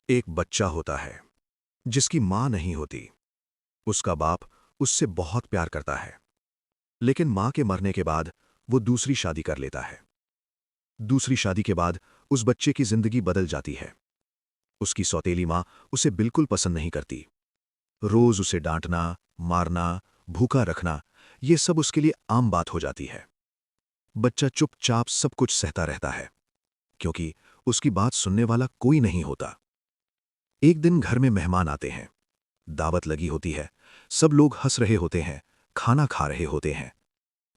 एक बच्चा होता है जिसकी मां नहीं होती। उसका बाप उससे बहुत प्यार करता है, लेकिन मां के मरने के बाद वो दूसरी शादी कर लेता है। दूसरी शादी के बाद उस बच्चे की जिंदगी बदल जाती है। उसकी सौतेली मां उसे बिल्कुल पसंद नहीं करती। रोज उसे डांटना, मारना, भूखा रखना, ये सब उसके लिए आम बात हो जाती है। बच्चा चुपचाप सब कुछ सहता रहता है, क्योंकि उसकी बात सुनने वाला कोई नहीं होता। एक दिन घर में मेहमान आते हैं। दावत लगी होती है। सब लोग हंस रहे होते हैं, खाना खा रहे होते हैं।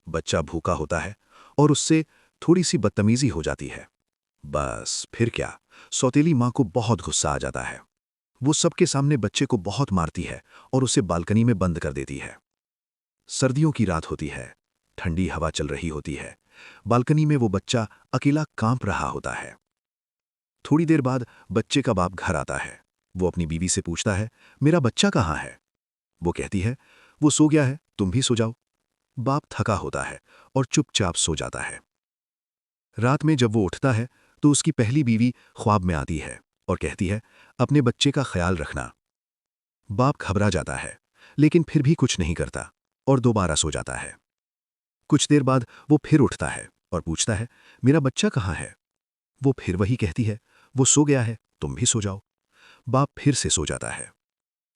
बच्चा भूखा होता है और उससे थोड़ी सी बदतमीजी हो जाती है। बस फिर क्या, सौतेली मां को बहुत गुस्सा आ जाता है। वो सबके सामने बच्चे को बहुत मारती है और उसे बालकनी में बंद कर देती है। सर्दियों की रात होती है, ठंडी हवा चल रही होती है। बालकनी में वो बच्चा अकेला कांप रहा होता है। थोड़ी देर बाद बच्चे का बाप घर आता है। वो अपनी बीवी से पूछता है, मेरा बच्चा कहाँ है? वो कहती है, वो सो गया है, तुम भी सो जाओ। बाप थका होता है और चुपचाप सो जाता है। रात में जब वो उठता है तो उसकी पहली बीवी ख्वाब में आती है और कहती है, अपने बच्चे का ख्याल रखना। बाप घबरा जाता है, लेकिन फिर भी कुछ नहीं करता और दोबारा सो जाता है। कुछ देर बाद वो फिर उठता है और पूछता है, मेरा बच्चा कहाँ है? वो फिर वही कहती है, वो सो गया है, तुम भी सो जाओ। बाप फिर से सो जाता है।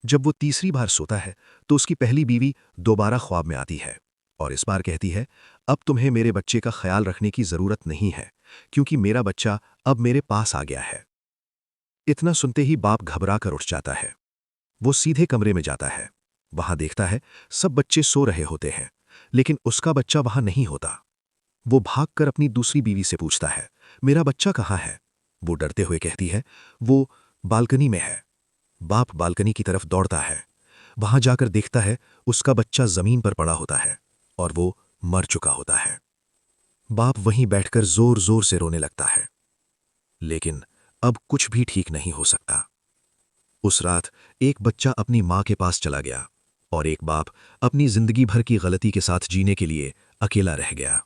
जब वो तीसरी बार सोता है तो उसकी पहली बीवी दोबारा ख्वाब में आती है और इस बार कहती है, अब तुम्हें मेरे बच्चे का ख्याल रखने की जरूरत नहीं है, क्योंकि मेरा बच्चा अब मेरे पास आ गया है। इतना सुनते ही बाप घबरा कर उठ जाता है। वो सीधे कमरे में जाता है। वहां देखता है सब बच्चे सो रहे होते हैं, लेकिन उसका बच्चा वहां नहीं होता। वो भागकर अपनी दूसरी बीवी से पूछता है, मेरा बच्चा कहाँ है? वो डरते हुए कहती है, वो बालकनी में है। बाप बालकनी की तरफ दौड़ता है। वहां जाकर देखता है उसका बच्चा जमीन पर पड़ा होता है और वो मर चुका होता है। बाप वहीं बैठकर जोर जोर से रोने लगता है, लेकिन अब कुछ भी ठीक नहीं हो सकता। उस रात एक बच्चा अपनी मां के पास चला गया और एक बाप अपनी जिंदगी भर की गलती के साथ जीने के लिए अकेला रह गया।